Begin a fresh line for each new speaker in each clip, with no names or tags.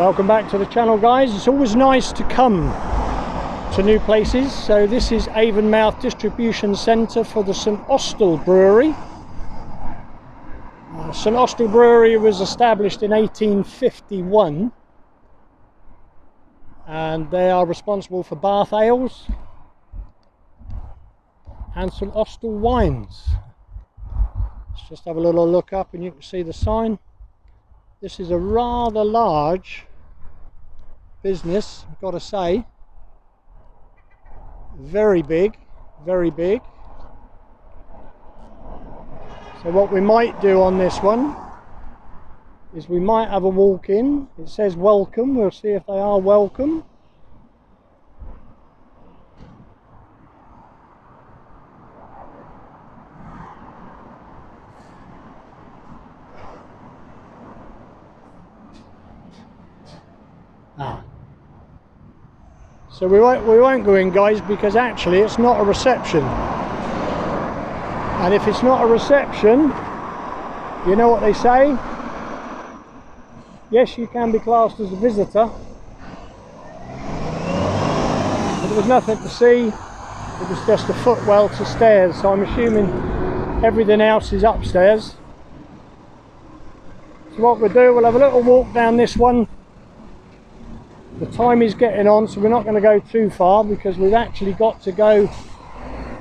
Welcome back to the channel, guys. It's always nice to come to new places. So this is Avonmouth distribution centre for the Austell Brewery. Austell Brewery was established in 1851 and they are responsible for Bath ales and some Austell wines. Let's just have a little look up and you can see the sign. This is a rather large business, I've got to say. Very big, very big. So what we might do on this one is we might have a walk in. It says welcome. We'll see if they are welcome. So we won't go in, guys, because actually it's not a reception. And if it's not a reception, you know what they say? Yes, you can be classed as a visitor. But there was nothing to see. It was just a footwell to stairs. So I'm assuming everything else is upstairs. So what we'll do, we'll have a little walk down this one. The time is getting on, so we're not going to go too far because we've actually got to go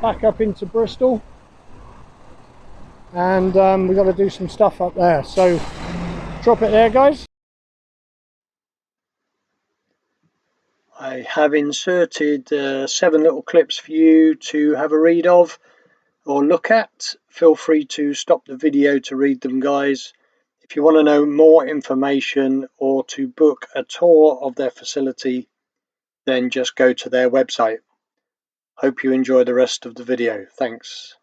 back up into Bristol. And we've got to do some stuff up there. So drop it there, guys. I have inserted 7 little clips for you to have a read of or look at. Feel free to stop the video to read them, guys. If you want to know more information or to book a tour of their facility, then just go to their website. Hope you enjoy the rest of the video. Thanks.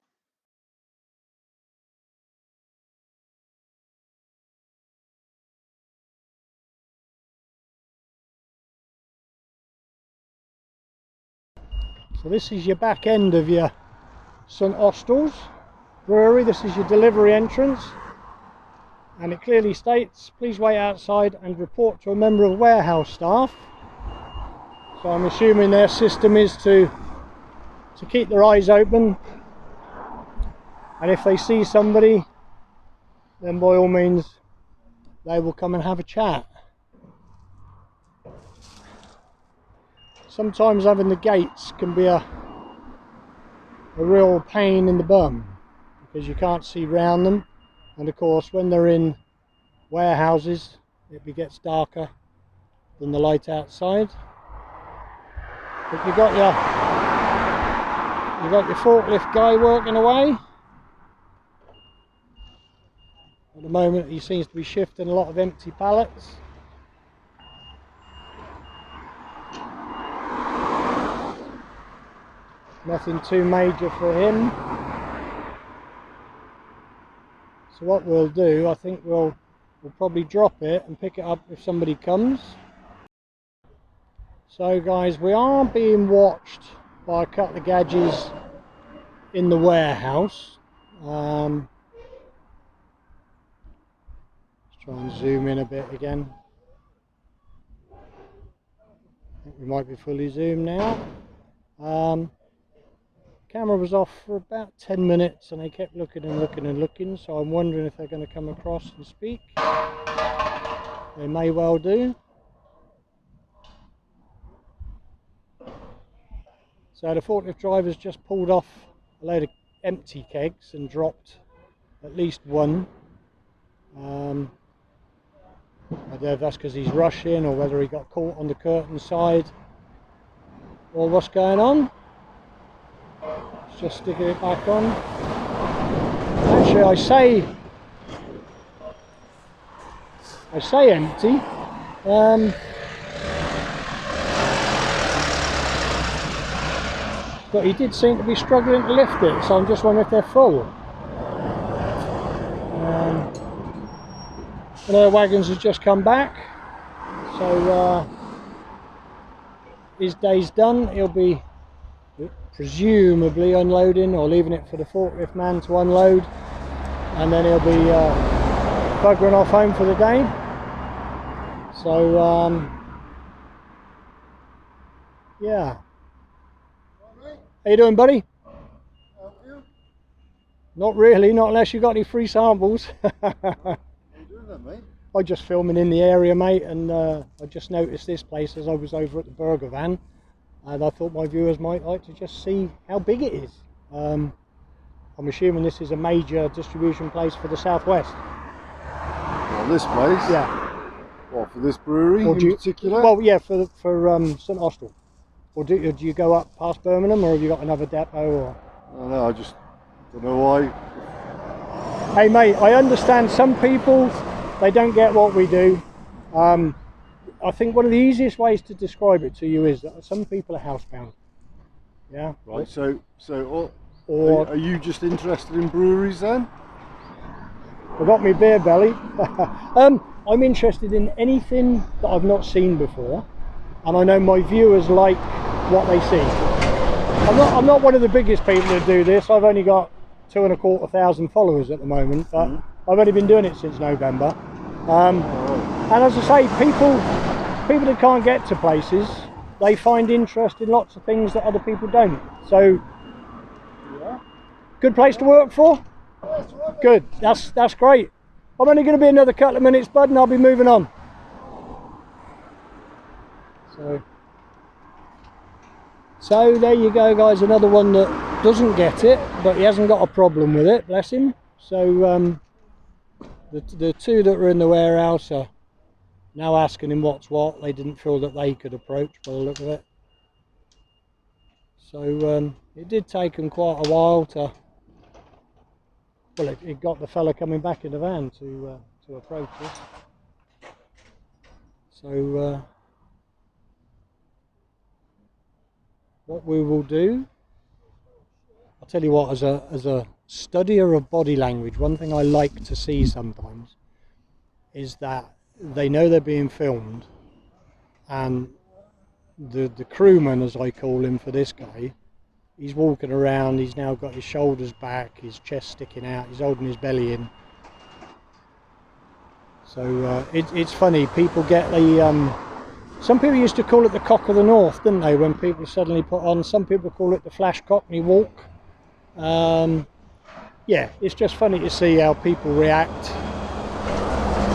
So this is your back end of your St Austell's Brewery. This is your delivery entrance. And it clearly states, please wait outside and report to a member of warehouse staff. So I'm assuming their system is to keep their eyes open. And if they see somebody, then by all means, they will come and have a chat. Sometimes having the gates can be a real pain in the bum because you can't see round them. And of course, when they're in warehouses, it gets darker than the light outside. But you've got your forklift guy working away. At the moment, he seems to be shifting a lot of empty pallets. Nothing too major for him. So what we'll do, I think we'll probably drop it and pick it up if somebody comes. So guys, we are being watched by a couple of gadgets in the warehouse. Let's try and zoom in a bit again. I think we might be fully zoomed now. Camera was off for about 10 minutes and they kept looking and looking and looking, so I'm wondering if they're going to come across and speak. They may well do. So the forklift driver's just pulled off a load of empty kegs and dropped at least one. I don't know if that's because he's rushing or whether he got caught on the curtain side or what's going on. Just sticking it back on. Actually, I say empty. But he did seem to be struggling to lift it, so I'm just wondering if they're full. The wagons have just come back, so his day's done. He'll be presumably unloading or leaving it for the forklift man to unload, and then he'll be buggering off home for the day. So yeah. How you doing, buddy? Not really, not unless you got any free samples.
How you doing then, mate?
I'm just filming in the area, mate, and I just noticed this place as I was over at the burger van, and I thought my viewers might like to just see how big it is. I'm assuming this is a major distribution place for the southwest.
Well, this place?
Yeah.
Well, for this brewery in particular?
Well, yeah, for St Austell. Or do you go up past Birmingham, or have you got another depot? Or?
I don't know, I just don't know why.
Hey mate, I understand some people, they don't get what we do. I think one of the easiest ways to describe it to you is that some people are housebound. Yeah.
Right. Or are you just interested in breweries then?
I've got my beer belly. I'm interested in anything that I've not seen before, and I know my viewers like what they see. I'm not one of the biggest people that do this. I've only got 2,250 followers at the moment, but I've only been doing it since November. And as I say, people that can't get to places, they find interest in lots of things that other people don't. So, yeah. Good place to work for? Good, that's great. I'm only going to be another couple of minutes, bud, and I'll be moving on. So there you go, guys, another one that doesn't get it, but he hasn't got a problem with it, bless him. So the two that were in the warehouse are now asking him what's what. They didn't feel that they could approach by the look of it. So it did take them quite a while to, well, it got the fella coming back in the van to approach us. So what we will do, I'll tell you what, as a studier of body language, one thing I like to see sometimes is that they know they're being filmed, and the crewman, as I call him for this guy, he's walking around, he's now got his shoulders back, his chest sticking out, he's holding his belly in. So it's funny, people get the some people used to call it the cock of the north, didn't they, when people suddenly put on, some people call it the flash cockney walk. Yeah, it's just funny to see how people react.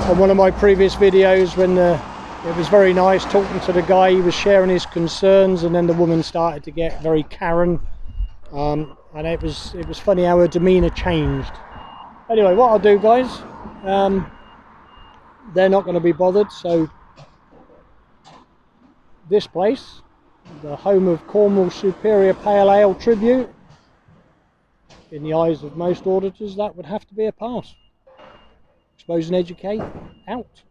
On one of my previous videos, when it was very nice talking to the guy, he was sharing his concerns, and then the woman started to get very Karen, and it was funny how her demeanour changed. Anyway, what I'll do, guys, they're not going to be bothered, so this place, the home of Cornwall's Superior Pale Ale Tribute, in the eyes of most auditors, that would have to be a pass. Expose and educate, out.